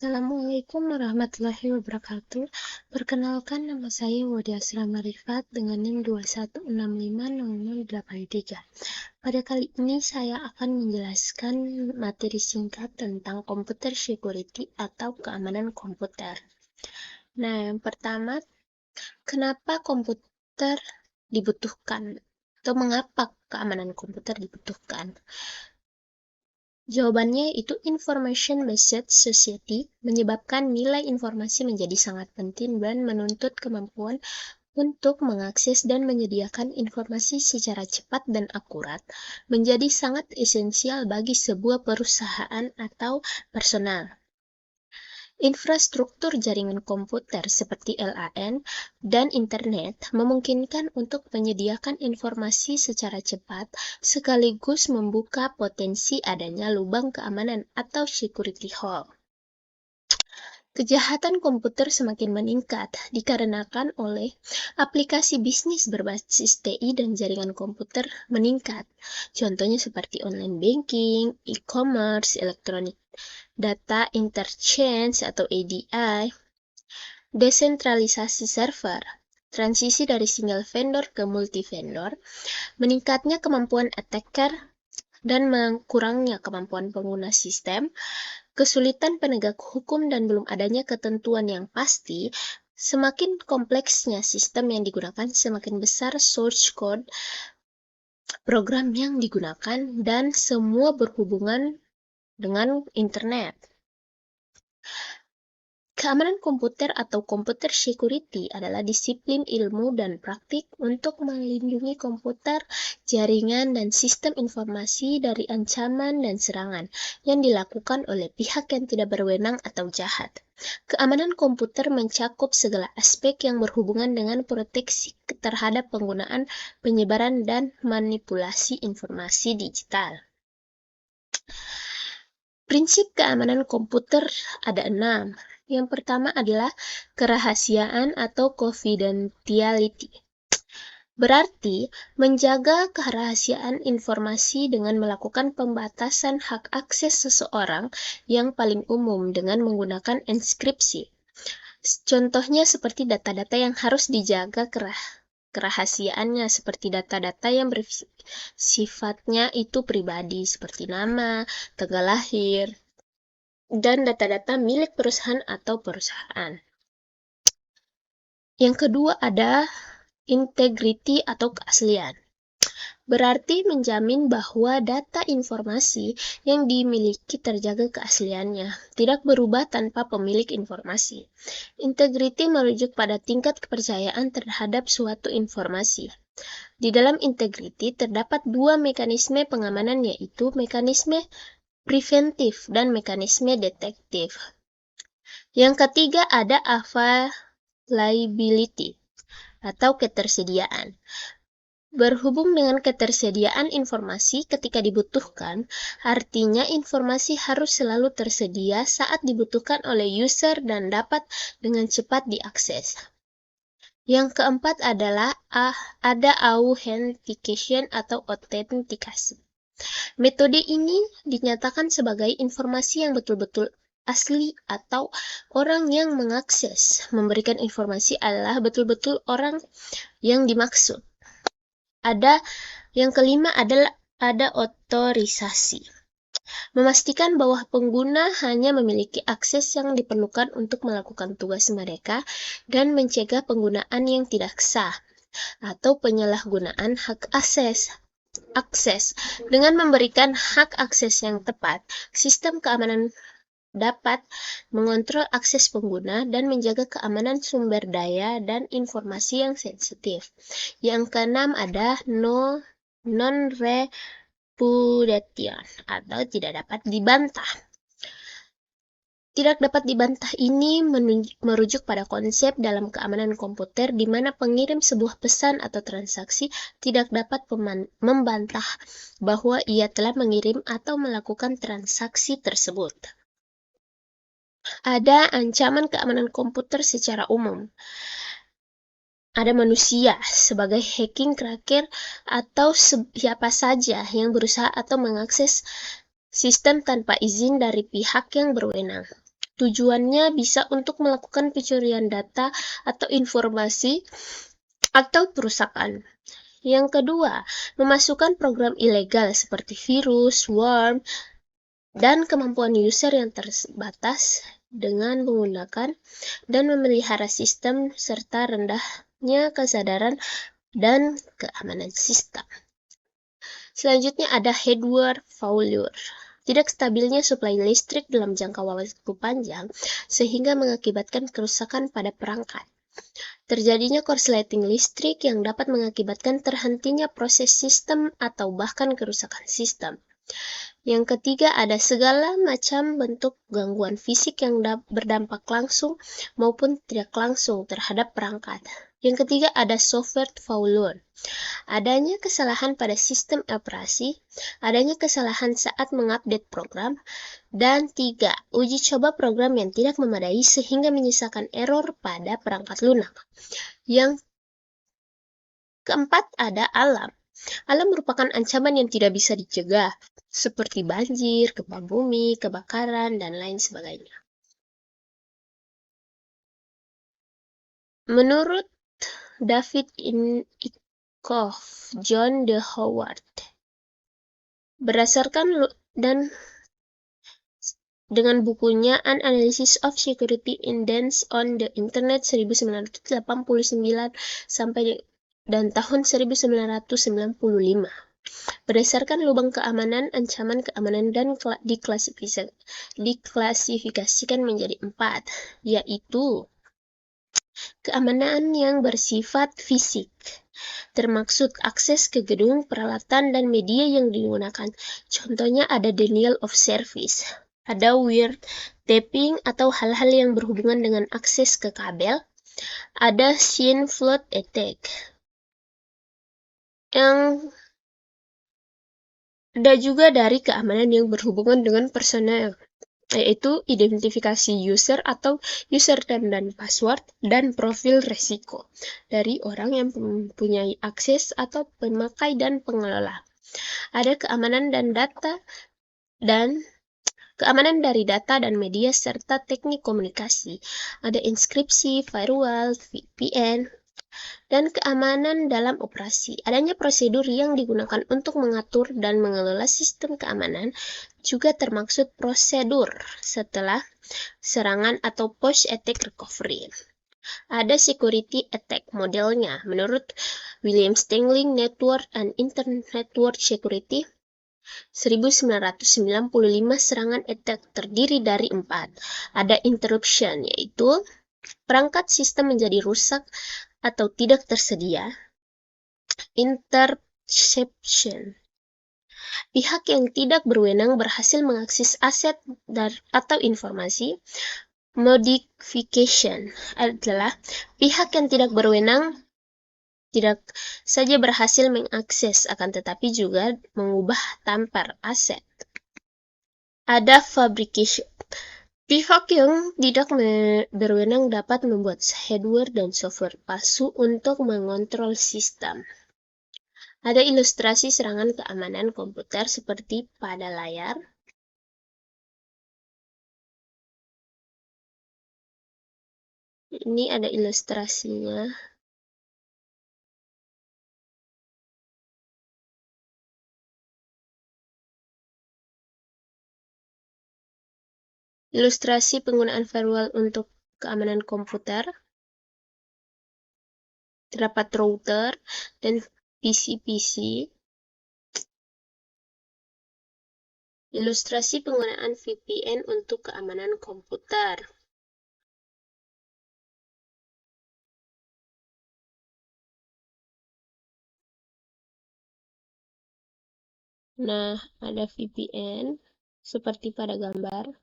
Assalamualaikum warahmatullahi wabarakatuh. Perkenalkan, nama saya Wadi Asrama Rifat dengan NIM 216500083. Pada kali ini saya akan menjelaskan materi singkat tentang computer security atau keamanan komputer. Nah, yang pertama, kenapa komputer dibutuhkan atau mengapa keamanan komputer dibutuhkan? Jawabannya itu information-based society menyebabkan nilai informasi menjadi sangat penting dan menuntut kemampuan untuk mengakses dan menyediakan informasi secara cepat dan akurat menjadi sangat esensial bagi sebuah perusahaan atau personal. Infrastruktur jaringan komputer seperti LAN dan internet memungkinkan untuk menyediakan informasi secara cepat sekaligus membuka potensi adanya lubang keamanan atau security hole. Kejahatan komputer semakin meningkat dikarenakan oleh aplikasi bisnis berbasis TI dan jaringan komputer meningkat. Contohnya seperti online banking, e-commerce, electronic data interchange atau ADI, desentralisasi server, transisi dari single vendor ke multi-vendor, meningkatnya kemampuan attacker dan kurangnya kemampuan pengguna sistem, kesulitan penegak hukum dan belum adanya ketentuan yang pasti. Semakin kompleksnya sistem yang digunakan, semakin besar source code program yang digunakan, dan semua berhubungan dengan internet. Keamanan komputer atau computer security adalah disiplin ilmu dan praktik untuk melindungi komputer, jaringan, dan sistem informasi dari ancaman dan serangan yang dilakukan oleh pihak yang tidak berwenang atau jahat. Keamanan komputer mencakup segala aspek yang berhubungan dengan proteksi terhadap penggunaan, penyebaran, dan manipulasi informasi digital. Prinsip keamanan komputer ada 6. Yang pertama adalah kerahasiaan atau confidentiality. Berarti menjaga kerahasiaan informasi dengan melakukan pembatasan hak akses seseorang yang paling umum dengan menggunakan enkripsi. Contohnya seperti data-data yang harus dijaga kerahasiaannya, seperti data-data yang bersifatnya itu pribadi seperti nama, tanggal lahir, dan data-data milik perusahaan atau perusahaan. Yang kedua ada integrity atau keaslian. Berarti menjamin bahwa data informasi yang dimiliki terjaga keasliannya, tidak berubah tanpa pemilik informasi. Integrity merujuk pada tingkat kepercayaan terhadap suatu informasi. Di dalam integrity terdapat dua mekanisme pengamanan, yaitu mekanisme preventif dan mekanisme detektif. Yang ketiga ada availability atau ketersediaan. Berhubung dengan ketersediaan informasi ketika dibutuhkan, artinya informasi harus selalu tersedia saat dibutuhkan oleh user dan dapat dengan cepat diakses. Yang keempat adalah ada authentication atau autentikasi. Metode ini dinyatakan sebagai informasi yang betul-betul asli atau orang yang mengakses memberikan informasi adalah betul-betul orang yang dimaksud. Yang kelima adalah ada otorisasi. Memastikan bahwa pengguna hanya memiliki akses yang diperlukan untuk melakukan tugas mereka dan mencegah penggunaan yang tidak sah atau penyalahgunaan hak akses. Dengan memberikan hak akses yang tepat, sistem keamanan dapat mengontrol akses pengguna dan menjaga keamanan sumber daya dan informasi yang sensitif. Yang keenam ada non-repudiation atau tidak dapat dibantah. Tidak dapat dibantah ini merujuk pada konsep dalam keamanan komputer di mana pengirim sebuah pesan atau transaksi tidak dapat membantah bahwa ia telah mengirim atau melakukan transaksi tersebut. Ada ancaman keamanan komputer secara umum. Ada manusia sebagai hacking cracker atau siapa saja yang berusaha atau mengakses sistem tanpa izin dari pihak yang berwenang. Tujuannya bisa untuk melakukan pencurian data atau informasi atau perusakan. Yang kedua, memasukkan program ilegal seperti virus, worm, dan kemampuan user yang terbatas dengan menggunakan dan memelihara sistem serta rendahnya kesadaran dan keamanan sistem. Selanjutnya ada hardware failure. Tidak stabilnya suplai listrik dalam jangka waktu panjang sehingga mengakibatkan kerusakan pada perangkat. Terjadinya korsleting listrik yang dapat mengakibatkan terhentinya proses sistem atau bahkan kerusakan sistem. Yang ketiga ada segala macam bentuk gangguan fisik yang berdampak langsung maupun tidak langsung terhadap perangkat. Yang ketiga ada software failure. Adanya kesalahan pada sistem operasi, adanya kesalahan saat mengupdate program, dan 3. Uji coba program yang tidak memadai sehingga menyisakan error pada perangkat lunak. Yang keempat ada alam. Alam merupakan ancaman yang tidak bisa dicegah, seperti banjir, gempa bumi, kebakaran, dan lain sebagainya. Menurut David Inikoff, John D. Howard, berdasarkan dan dengan bukunya An Analysis of Security Incidents on the Internet 1989 sampai dan tahun 1995. Berdasarkan lubang keamanan, ancaman keamanan dan diklasifikasikan menjadi 4, yaitu keamanan yang bersifat fisik, termaksud akses ke gedung, peralatan, dan media yang digunakan. Contohnya ada denial of service, ada wiretapping atau hal-hal yang berhubungan dengan akses ke kabel, ada scene flood attack. Yang ada juga dari keamanan yang berhubungan dengan personel, yaitu identifikasi user atau username dan password, dan profil resiko dari orang yang mempunyai akses atau pemakai dan pengelola. Ada keamanan dan data dan keamanan dari data dan media serta teknik komunikasi. Ada inskripsi, firewall, VPN, dan keamanan dalam operasi. Adanya prosedur yang digunakan untuk mengatur dan mengelola sistem keamanan juga termaksud prosedur setelah serangan atau post-attack recovery. Ada security attack modelnya. Menurut William Sterling Network and Internet Network Security, 1995 serangan attack terdiri dari 4. Ada interruption, yaitu perangkat sistem menjadi rusak atau tidak tersedia. Interception, pihak yang tidak berwenang berhasil mengakses aset atau informasi. Modification adalah pihak yang tidak berwenang tidak saja berhasil mengakses, akan tetapi juga mengubah tampar aset. Ada fabrication, pihak yang tidak berwenang dapat membuat hardware dan software palsu untuk mengontrol sistem. Ada ilustrasi serangan keamanan komputer seperti pada layar. Ini ada ilustrasinya. Ilustrasi penggunaan firewall untuk keamanan komputer. Terdapat router dan PC-PC. Ilustrasi penggunaan VPN untuk keamanan komputer. Nah, ada VPN seperti pada gambar.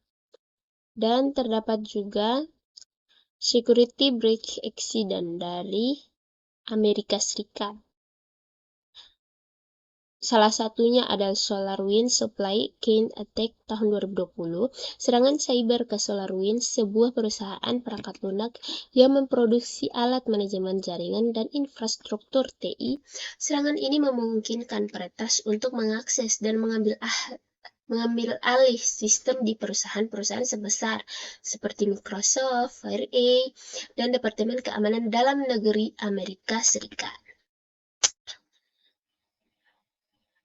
Dan terdapat juga security breach accident dari Amerika Serikat. Salah satunya adalah SolarWinds Supply Chain Attack tahun 2020. Serangan cyber ke SolarWinds, sebuah perusahaan perangkat lunak yang memproduksi alat manajemen jaringan dan infrastruktur TI. Serangan ini memungkinkan peretas untuk mengakses dan mengambil mengambil alih sistem di perusahaan-perusahaan sebesar seperti Microsoft, FireEye, dan Departemen Keamanan Dalam Negeri Amerika Serikat.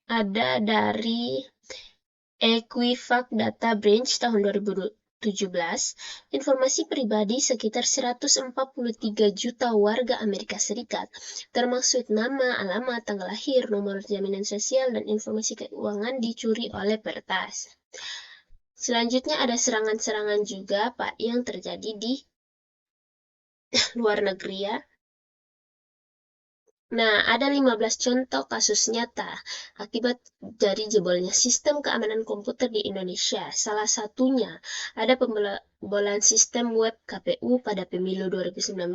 Ada dari Equifax Data Branch tahun 2017, informasi pribadi sekitar 143 juta warga Amerika Serikat, termasuk nama, alamat, tanggal lahir, nomor jaminan sosial, dan informasi keuangan dicuri oleh peretas. Selanjutnya ada serangan-serangan juga, Pak, yang terjadi di luar negeri ya. Nah, ada 15 contoh kasus nyata akibat dari jebolnya sistem keamanan komputer di Indonesia. Salah satunya ada pembobolan sistem web KPU pada pemilu 2019,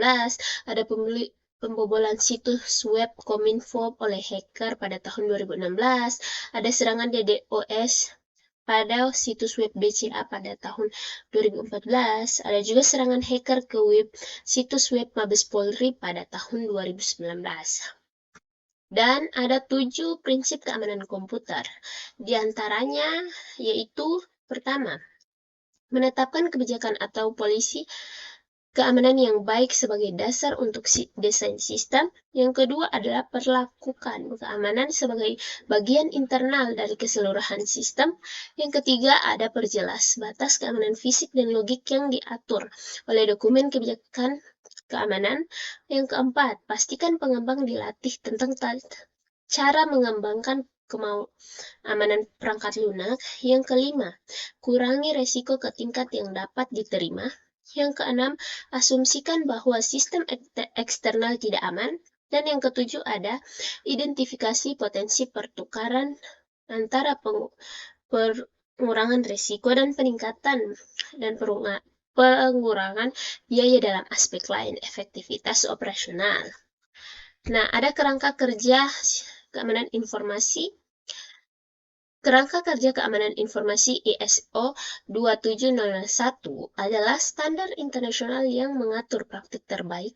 ada pembobolan situs web Kominfo oleh hacker pada tahun 2016, ada serangan DDoS pada situs web BCA pada tahun 2014, ada juga serangan hacker ke situs web Mabes Polri pada tahun 2019. Dan ada 7 prinsip keamanan komputer. Di antaranya yaitu pertama, menetapkan kebijakan atau polisi keamanan yang baik sebagai dasar untuk desain sistem. Yang kedua adalah perlakukan keamanan sebagai bagian internal dari keseluruhan sistem. Yang ketiga ada perjelas batas keamanan fisik dan logik yang diatur oleh dokumen kebijakan keamanan. Yang keempat, pastikan pengembang dilatih tentang cara mengembangkan keamanan perangkat lunak. Yang kelima, kurangi resiko ke tingkat yang dapat diterima. Yang keenam, asumsikan bahwa sistem eksternal tidak aman. Dan yang ketujuh ada identifikasi potensi pertukaran antara pengurangan resiko dan peningkatan dan pengurangan biaya dalam aspek lain, efektivitas operasional. Nah, ada kerangka kerja keamanan informasi. Kerangka kerja keamanan informasi ISO 27001 adalah standar internasional yang mengatur praktik terbaik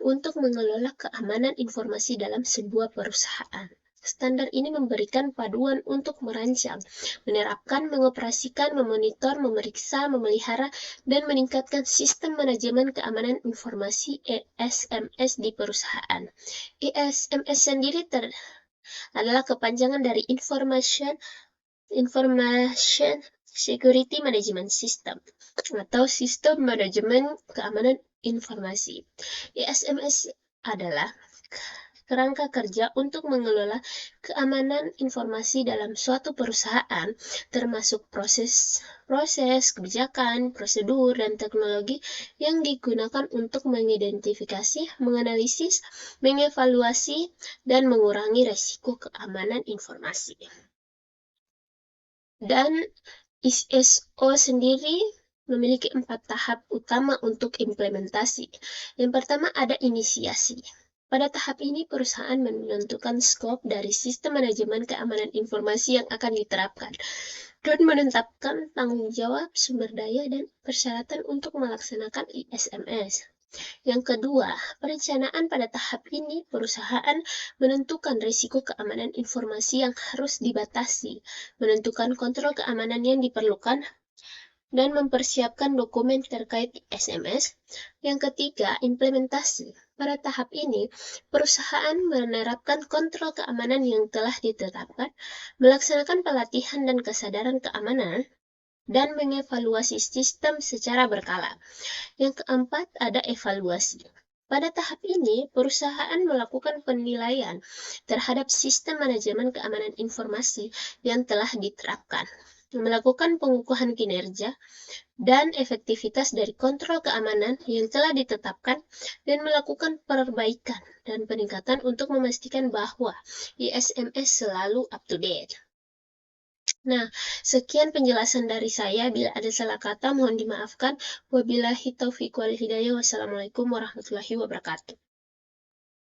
untuk mengelola keamanan informasi dalam sebuah perusahaan. Standar ini memberikan paduan untuk merancang, menerapkan, mengoperasikan, memonitor, memeriksa, memelihara, dan meningkatkan sistem manajemen keamanan informasi ISMS di perusahaan. ISMS sendiri adalah kepanjangan dari Information Security Management System atau Sistem Manajemen Keamanan Informasi. ISMS adalah kerangka kerja untuk mengelola keamanan informasi dalam suatu perusahaan, termasuk proses, kebijakan, prosedur, dan teknologi yang digunakan untuk mengidentifikasi, menganalisis, mengevaluasi, dan mengurangi risiko keamanan informasi. Dan ISO sendiri memiliki 4 tahap utama untuk implementasi. Yang pertama ada inisiasi. Pada tahap ini, perusahaan menentukan skop dari sistem manajemen keamanan informasi yang akan diterapkan dan menetapkan tanggung jawab, sumber daya, dan persyaratan untuk melaksanakan ISMS. Yang kedua, perencanaan. Pada tahap ini, perusahaan menentukan risiko keamanan informasi yang harus dibatasi, menentukan kontrol keamanan yang diperlukan, dan mempersiapkan dokumen terkait ISMS. Yang ketiga, implementasi. Pada tahap ini, perusahaan menerapkan kontrol keamanan yang telah ditetapkan, melaksanakan pelatihan dan kesadaran keamanan, dan mengevaluasi sistem secara berkala. Yang keempat, ada evaluasi. Pada tahap ini, perusahaan melakukan penilaian terhadap sistem manajemen keamanan informasi yang telah diterapkan, melakukan pengukuhan kinerja dan efektivitas dari kontrol keamanan yang telah ditetapkan, dan melakukan perbaikan dan peningkatan untuk memastikan bahwa ISMS selalu up to date. Nah, sekian penjelasan dari saya. Bila ada salah kata, mohon dimaafkan. Wabillahi taufiq wal hidayah. Wassalamualaikum warahmatullahi wabarakatuh.